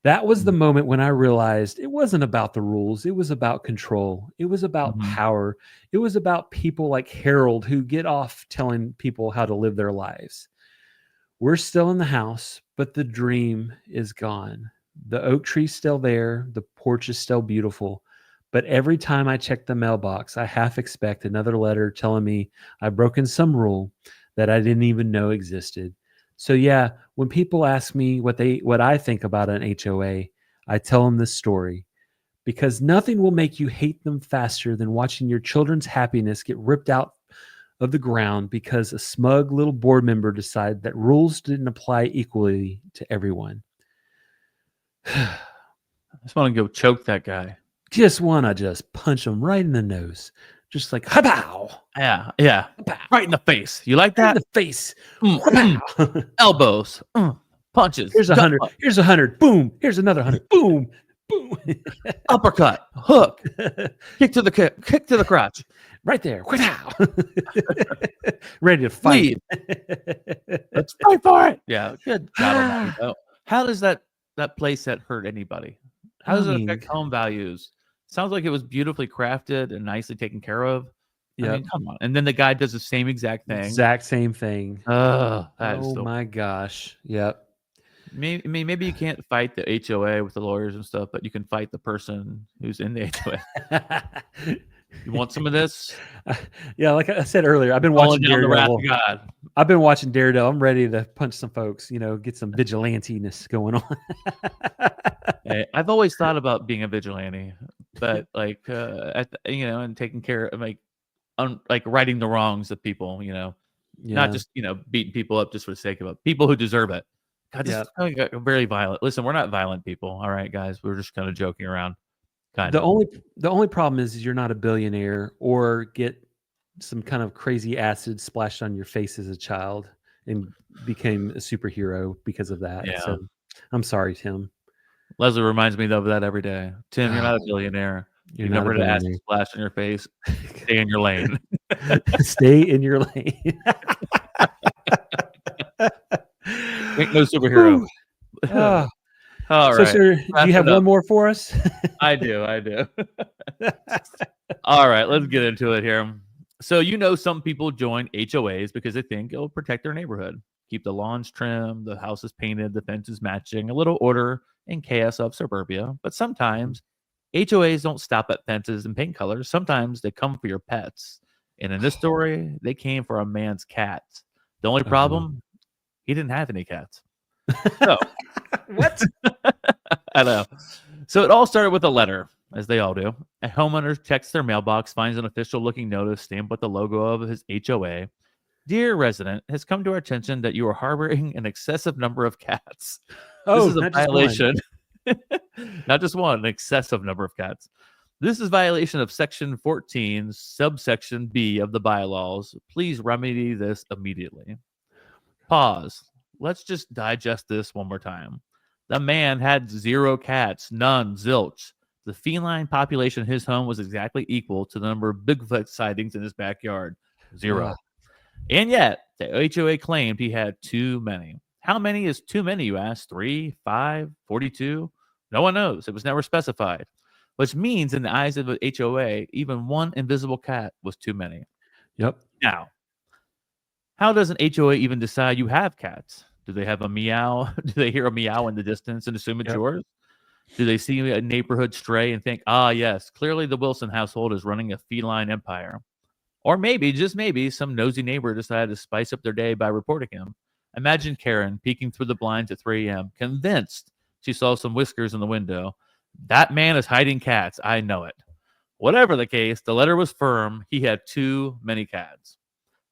That was the moment when I realized it wasn't about the rules. It was about control. It was about power. It was about people like Harold who get off telling people how to live their lives. We're still in the house, but the dream is gone. The oak tree's still there. The porch is still beautiful. But every time I check the mailbox, I half expect another letter telling me I've broken some rule that I didn't even know existed. So yeah, when people ask me what I think about an HOA, I tell them this story. Because nothing will make you hate them faster than watching your children's happiness get ripped out of the ground because a smug little board member decided that rules didn't apply equally to everyone. I just want to go choke that guy. Just want to just punch him right in the nose. Just like, ha-pow. Yeah. Ha-pow. Right in the face. You like that? Right in the face. Elbows. Punches. Here's 100. Here's 100. Boom. Here's another 100. Boom. Boom. Uppercut. Hook. Kick to the crotch. Right there. Ready to fight. Let's fight for it. Yeah. Good job. How does that playset hurt anybody? How does it affect home values? Sounds like it was beautifully crafted and nicely taken care of. Yep. I mean, come on. And then the guy does the same exact thing. Exact same thing. Oh my gosh. Yep. Maybe you can't fight the HOA with the lawyers and stuff, but you can fight the person who's in the HOA. You want some of this? Yeah, like I said earlier, I've been watching Daredevil. God. I've been watching Daredevil. I'm ready to punch some folks, get some vigilante-ness going on. Hey, I've always thought about being a vigilante, but and taking care of like righting the wrongs of people, not just beating people up just for the sake of it. People who deserve it. God, this is kind of very violent. Listen, we're not violent people, all right, guys. We're just kind of joking around. The only problem is you're not a billionaire or get some kind of crazy acid splashed on your face as a child and became a superhero because of that. Yeah. So I'm sorry, Tim. Leslie reminds me of that every day. Tim, you're not a billionaire. You've never had acid splashed on your face. Stay in your lane. Stay in your lane. Ain't no superhero. All right. So, sir, do you have one more for us? I do. All right, let's get into it here. So, some people join HOAs because they think it'll protect their neighborhood, keep the lawns trimmed, the houses painted, the fences matching, a little order and chaos of suburbia. But sometimes HOAs don't stop at fences and paint colors. Sometimes they come for your pets. And in this story, they came for a man's cats. The only problem, he didn't have any cats. So, what? I know. So it all started with a letter, as they all do. A homeowner checks their mailbox, finds an official-looking notice stamped with the logo of his HOA. Dear resident, has come to our attention that you are harboring an excessive number of cats. This is a violation. Not just one, an excessive number of cats. This is violation of Section 14, subsection B of the bylaws. Please remedy this immediately. Pause. Let's just digest this one more time. The man had 0 cats, none, zilch. The feline population in his home was exactly equal to the number of Bigfoot sightings in his backyard, 0. And yet, the HOA claimed he had too many. How many is too many, you ask? 3, 5, 42? No one knows. It was never specified. Which means, in the eyes of the HOA, even one invisible cat was too many. Yep. Now, how does an HOA even decide you have cats? Do they have a meow? Do they hear a meow in the distance and assume it's yours? Do they see a neighborhood stray and think, yes, clearly the Wilson household is running a feline empire? Or maybe, just maybe, some nosy neighbor decided to spice up their day by reporting him. Imagine Karen peeking through the blinds at 3 a.m., convinced she saw some whiskers in the window. That man is hiding cats. I know it. Whatever the case, the letter was firm. He had too many cats.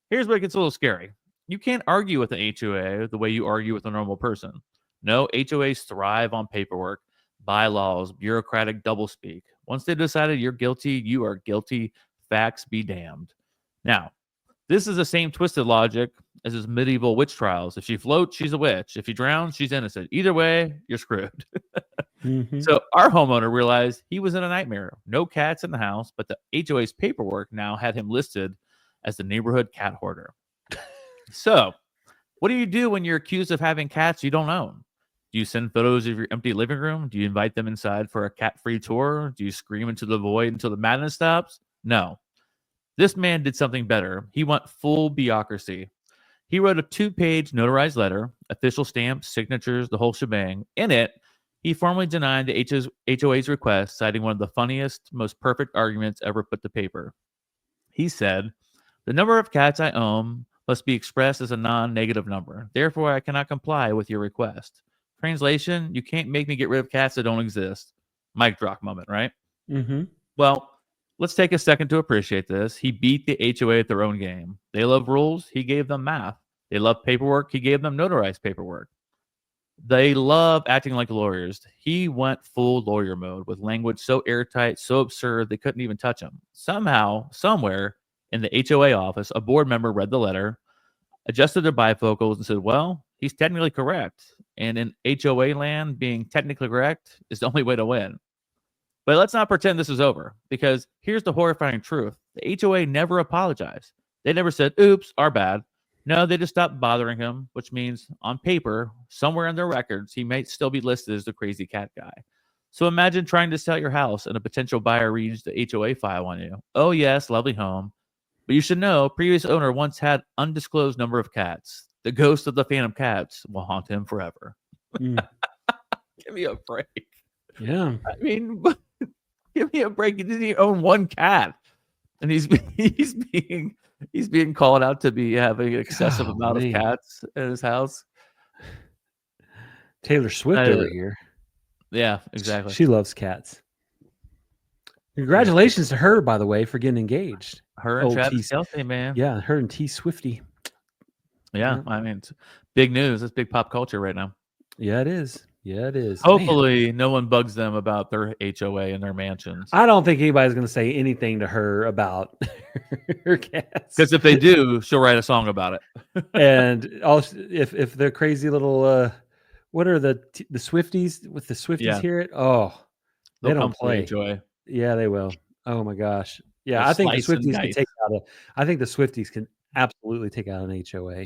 Here's where it gets a little scary. You can't argue with an HOA the way you argue with a normal person. No, HOAs thrive on paperwork. bylaws, bureaucratic doublespeak. Once they decided you're guilty, you are guilty. Facts be damned. Now, this is the same twisted logic as his medieval witch trials. If she floats, she's a witch. If you drown, she's innocent. Either way, you're screwed. So our homeowner realized he was in a nightmare. No cats in the house, but the HOA's paperwork now had him listed as the neighborhood cat hoarder. So what do you do when you're accused of having cats you don't own? Do you send photos of your empty living room? Do you invite them inside for a cat-free tour? Do you scream into the void until the madness stops? No. This man did something better. He went full bureaucracy. He wrote a 2-page notarized letter, official stamps, signatures, the whole shebang. In it, he formally denied the HOA's request, citing one of the funniest, most perfect arguments ever put to paper. He said, "The number of cats I own must be expressed as a non-negative number. Therefore, I cannot comply with your request." Translation, you can't make me get rid of cats that don't exist. Mic drop moment, right? Well, let's take a second to appreciate this. He beat the HOA at their own game. They love rules. He gave them math. They love paperwork. He gave them notarized paperwork. They love acting like lawyers. He went full lawyer mode with language so airtight, so absurd, they couldn't even touch him. Somehow, somewhere in the HOA office, a board member read the letter, adjusted their bifocals, and said, well, he's technically correct. And in HOA land, being technically correct is the only way to win. But let's not pretend this is over, because here's the horrifying truth. The HOA never apologized. They never said, oops, our bad. No, they just stopped bothering him, which means on paper, somewhere in their records, he might still be listed as the crazy cat guy. So imagine trying to sell your house and a potential buyer reads the HOA file on you. Oh, yes, lovely home. But you should know, previous owner once had undisclosed number of cats. The ghost of the phantom cats will haunt him forever. Give me a break. Yeah. I mean, give me a break. He didn't even own one cat. And he's being called out to be having an excessive amount of cats in his house. Taylor Swift over here. Yeah, exactly. She loves cats. Congratulations to her, by the way, for getting engaged. Her and Travis Kelce, man. Yeah, her and T Swifty. Yeah, I mean, it's big news. It's big pop culture right now. Yeah, it is. Yeah, it is. Hopefully, no one bugs them about their HOA and their mansions. I don't think anybody's going to say anything to her about her cats. Because if they do, she'll write a song about it. And also, if they're crazy little, what are the Swifties with the Swifties here? Oh, they don't play. HOA. Yeah, they will. Oh my gosh. Yeah, I think the Swifties can take out I think the Swifties can absolutely take out an HOA.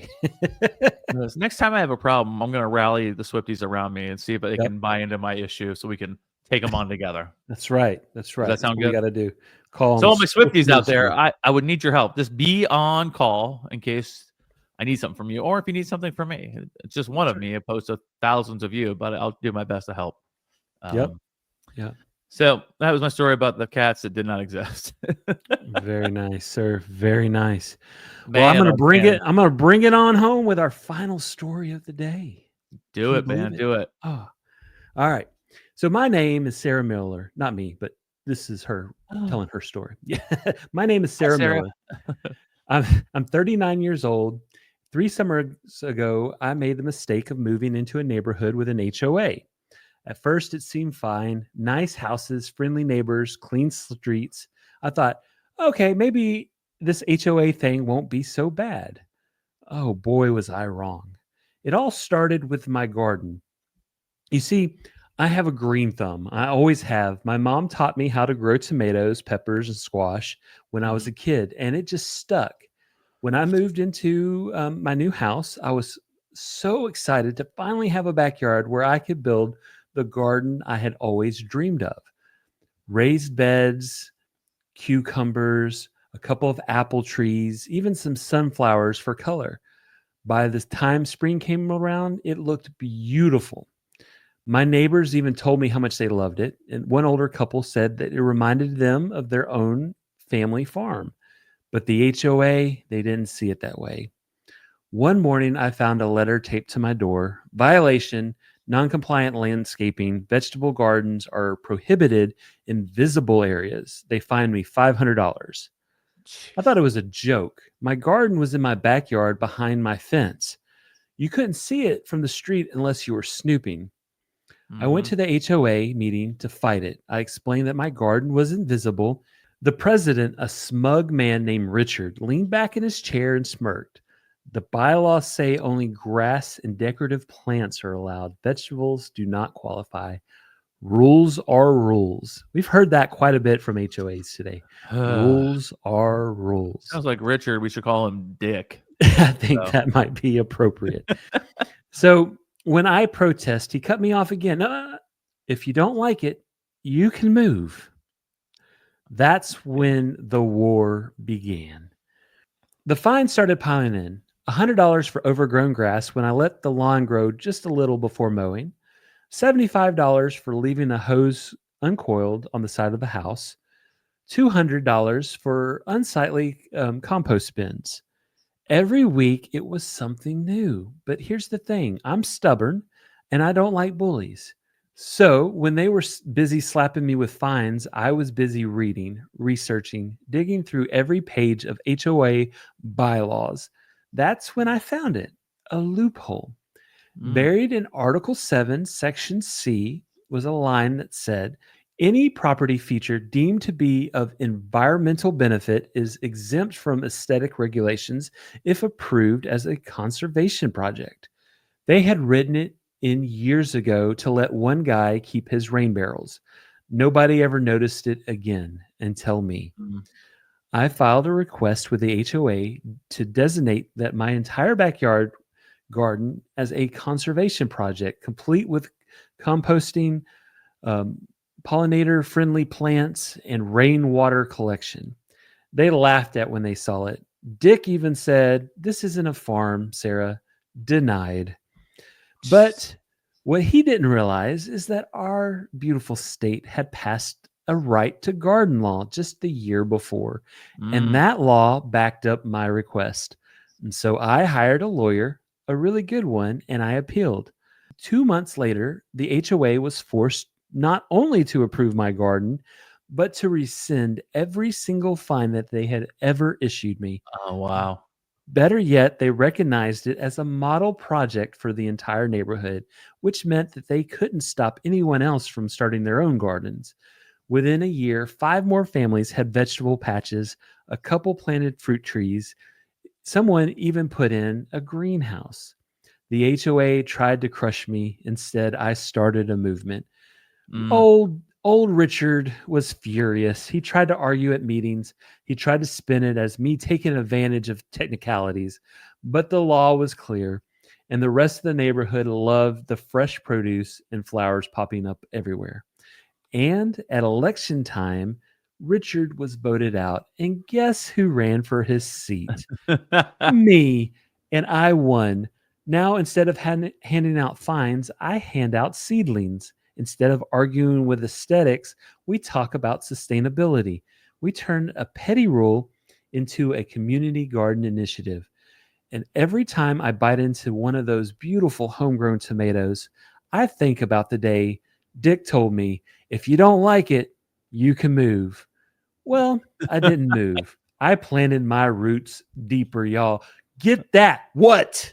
Next time I have a problem, I'm going to rally the Swifties around me and see if they can buy into my issue so we can take them on together. That's right. That's right. Does that sound good? We got to do. Call so all my Swifties out there, I would need your help. Just be on call in case I need something from you, or if you need something from me. It's just one of me opposed to thousands of you, but I'll do my best to help. Yeah. So that was my story about the cats that did not exist. Very nice, sir. Very nice. Man, well, I'm gonna bring it on home with our final story of the day. Do it, man. Do it. Oh, all right. So my name is Sarah Miller. Not me, but this is her telling her story. Yeah. My name is Sarah Miller. I'm 39 years old. 3 summers ago, I made the mistake of moving into a neighborhood with an HOA. At first, it seemed fine. Nice houses, friendly neighbors, clean streets. I thought, okay, maybe this HOA thing won't be so bad. Oh boy, was I wrong. It all started with my garden. You see, I have a green thumb. I always have. My mom taught me how to grow tomatoes, peppers, and squash when I was a kid, and it just stuck. When I moved into my new house, I was so excited to finally have a backyard where I could build the garden I had always dreamed of. Raised beds, cucumbers, a couple of apple trees, even some sunflowers for color. By the time spring came around, it looked beautiful. My neighbors even told me how much they loved it. And one older couple said that it reminded them of their own family farm. But the HOA, they didn't see it that way. One morning, I found a letter taped to my door. Violation. Non-compliant landscaping, vegetable gardens are prohibited in visible areas. They fined me $500. I thought it was a joke. My garden was in my backyard behind my fence. You couldn't see it from the street unless you were snooping. I went to the HOA meeting to fight it. I explained that my garden was invisible. The president, a smug man named Richard, leaned back in his chair and smirked. The bylaws say only grass and decorative plants are allowed. Vegetables do not qualify. Rules are rules. We've heard that quite a bit from HOAs today. Rules are rules. Sounds like Richard. We should call him Dick. I think that might be appropriate. So when I protest, he cut me off again. If you don't like it, you can move. That's when the war began. The fines started piling in. $100 for overgrown grass when I let the lawn grow just a little before mowing. $75 for leaving the hose uncoiled on the side of the house. $200 for unsightly compost bins. Every week it was something new. But here's the thing. I'm stubborn and I don't like bullies. So when they were busy slapping me with fines, I was busy reading, researching, digging through every page of HOA bylaws. That's when I found it, a loophole. Buried in Article 7, Section C, was a line that said, any property feature deemed to be of environmental benefit is exempt from aesthetic regulations if approved as a conservation project. They had written it in years ago to let one guy keep his rain barrels. Nobody ever noticed it again until me. I filed a request with the HOA to designate that my entire backyard garden as a conservation project, complete with composting, pollinator-friendly plants, and rainwater collection. They laughed at when they saw it. Dick even said, "This isn't a farm, Sarah." Denied. But what he didn't realize is that our beautiful state had passed a right to garden law just the year before. And that law backed up my request. And so I hired a lawyer, a really good one, and I appealed. 2 months later, the HOA was forced not only to approve my garden, but to rescind every single fine that they had ever issued me. Oh, wow. Better yet, they recognized it as a model project for the entire neighborhood, which meant that they couldn't stop anyone else from starting their own gardens. Within a year, 5 more families had vegetable patches, a couple planted fruit trees. Someone even put in a greenhouse. The HOA tried to crush me. Instead, I started a movement. Old Richard was furious. He tried to argue at meetings. He tried to spin it as me taking advantage of technicalities. But the law was clear, and the rest of the neighborhood loved the fresh produce and flowers popping up everywhere. And at election time, Richard was voted out. And guess who ran for his seat? Me. And I won. Now, instead of handing out fines, I hand out seedlings. Instead of arguing with aesthetics, we talk about sustainability. We turn a petty rule into a community garden initiative. And every time I bite into one of those beautiful homegrown tomatoes, I think about the day Dick told me, if you don't like it, you can move. Well, I didn't move. I planted my roots deeper, y'all. Get that. What?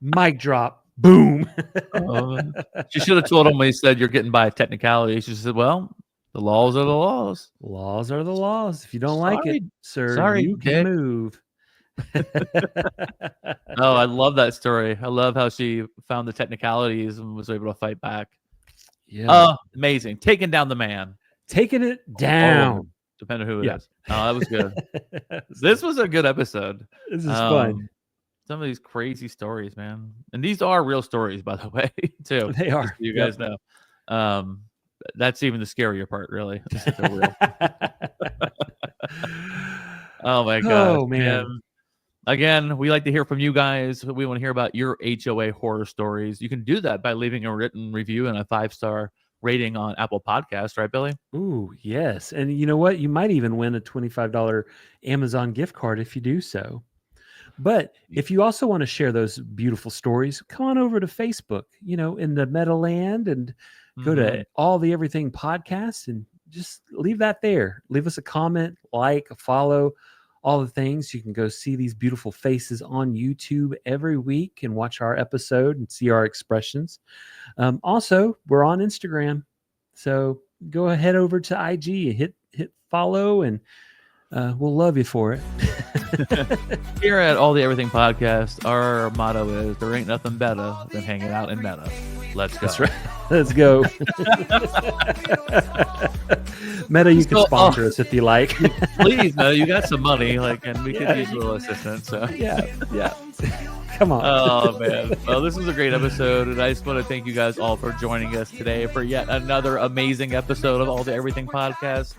Mic drop. Boom. She should have told him when he said you're getting by a technicality. She said, well, the laws are the laws. Laws are the laws. If you don't like it, sir, you can move. Oh, I love that story. I love how she found the technicalities and was able to fight back. Yeah. Amazing. Taking down the man. Taking it down. Depending on who it is. Oh, that was good. This was a good episode. This is fun. Some of these crazy stories, man. And these are real stories, by the way, too. They are. So you guys know. That's even the scarier part, really. Real. Oh, my God. Oh, man. Again, we like to hear from you guys. We want to hear about your HOA horror stories. You can do that by leaving a written review and a 5-star rating on Apple Podcasts, right, Billy? Ooh, yes. And you know what? You might even win a $25 Amazon gift card if you do so. But if you also want to share those beautiful stories, come on over to Facebook, in the Meadowland, and go to All the Everything Podcast and just leave that there. Leave us a comment, a follow, all the things. You can go see these beautiful faces on YouTube every week and watch our episode and see our expressions. Also, we're on Instagram, so go ahead over to IG, hit follow, and we'll love you for it. Here at All the Everything Podcast, our motto is there ain't nothing better than hanging out in Meta. Let's go. That's right. Let's go. Meta, you can sponsor us if you like. Please, Meta, you got some money, and we could use a little assistance. So yeah. Come on. Oh man. Well, this was a great episode, and I just want to thank you guys all for joining us today for yet another amazing episode of All the Everything Podcast.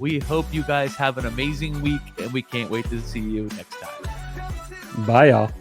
We hope you guys have an amazing week, and we can't wait to see you next time. Bye, y'all.